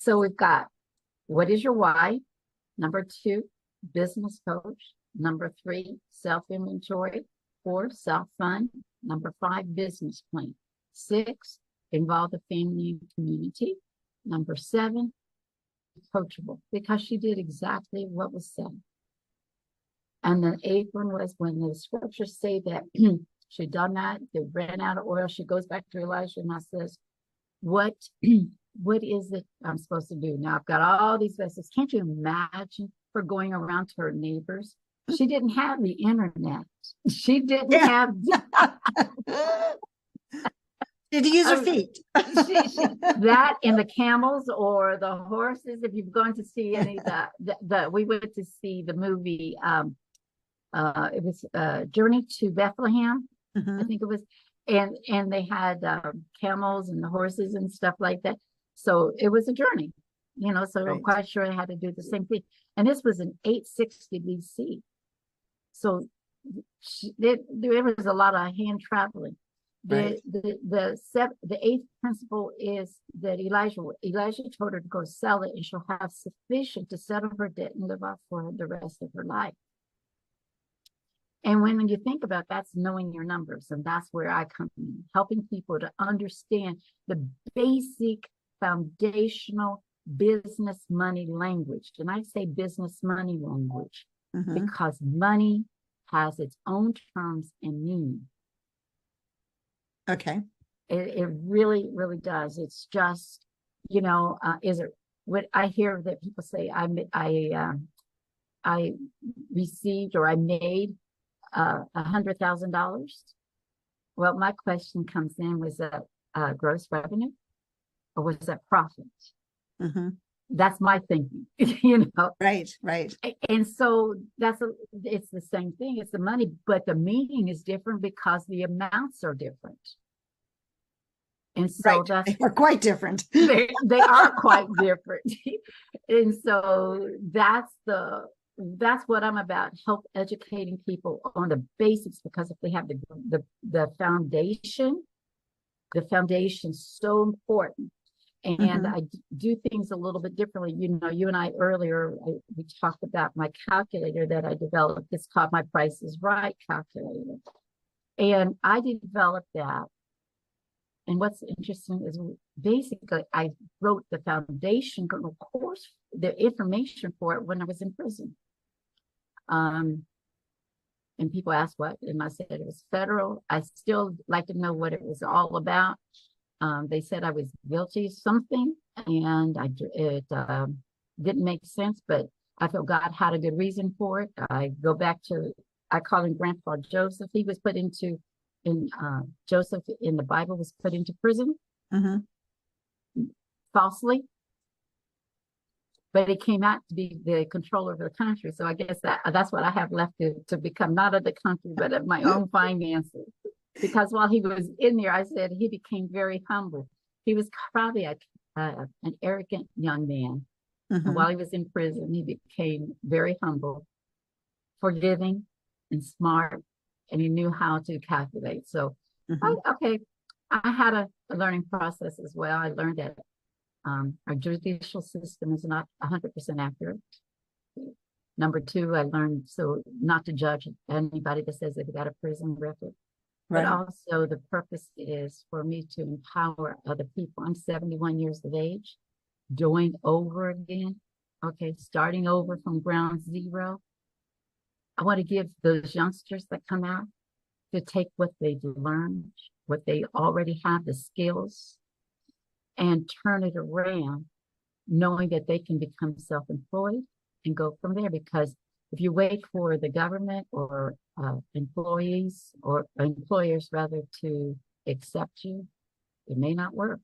So we've got, what is your why? Number 2, business coach. Number 3, self-inventory. 4, self-fund. Number 5, business plan. 6, involve the family and community. Number 7, coachable, because she did exactly what was said. And the 8th one was when the scriptures say that she'd done that, they ran out of oil. She goes back to Elijah and I says, what is it I'm supposed to do? Now I've got all these vessels. Can't you imagine her going around to her neighbors? She didn't have the internet. She didn't have Did you use her feet? That and the camels or the horses. If you've gone to see any we went to see the movie. It was Journey to Bethlehem. I think it was, and they had camels and the horses and stuff like that. So it was a journey, So I'm quite sure I had to do the same thing. And this was in 860 BC. So there was a lot of hand traveling. The 8th principle is that Elijah told her to go sell it and she'll have sufficient to settle her debt and live off for the rest of her life. And when you think about that's knowing your numbers, and that's where I come in, helping people to understand the basic foundational business money language. And I say business money language because money has its own terms and meaning. Okay. It really, really does. It's just, is it what I hear that people say I received or I made $100,000. Well, my question comes in, was that gross revenue or was that profit? That's my thinking, Right. And so it's the same thing. It's the money, but the meaning is different because the amounts are different. And so they are quite different. they are quite different. And so that's what I'm about, help educating people on the basics, because if they have the foundation's so important. And I do things a little bit differently. You and I earlier, we talked about my calculator that I developed. It's called my Price is Right calculator. And I developed that. And what's interesting is basically I wrote the foundation course, the information for it when I was in prison. And people ask what, and I said it was federal. I still like to know what it was all about. They said I was guilty of something, and it didn't make sense, but I felt God had a good reason for it. I go back to, I call him Grandpa Joseph. He was put into, Joseph in the Bible was put into prison falsely, but he came out to be the controller of the country. So I guess that's what I have left to become, not of the country, but of my own finances. Because while he was in there, I said he became very humble. He was probably an arrogant young man. And while he was in prison, he became very humble, forgiving, and smart, and he knew how to calculate. So, I had a learning process as well. I learned that our judicial system is not 100% accurate. Number 2, I learned not to judge anybody that says they've got a prison record. But also the purpose is for me to empower other people. I'm 71 years of age, doing over again. Starting over from ground zero. I want to give those youngsters that come out to take what they've learned, what they already have, the skills, and turn it around, knowing that they can become self-employed and go from there. Because if you wait for the government or employers rather to accept you, it may not work.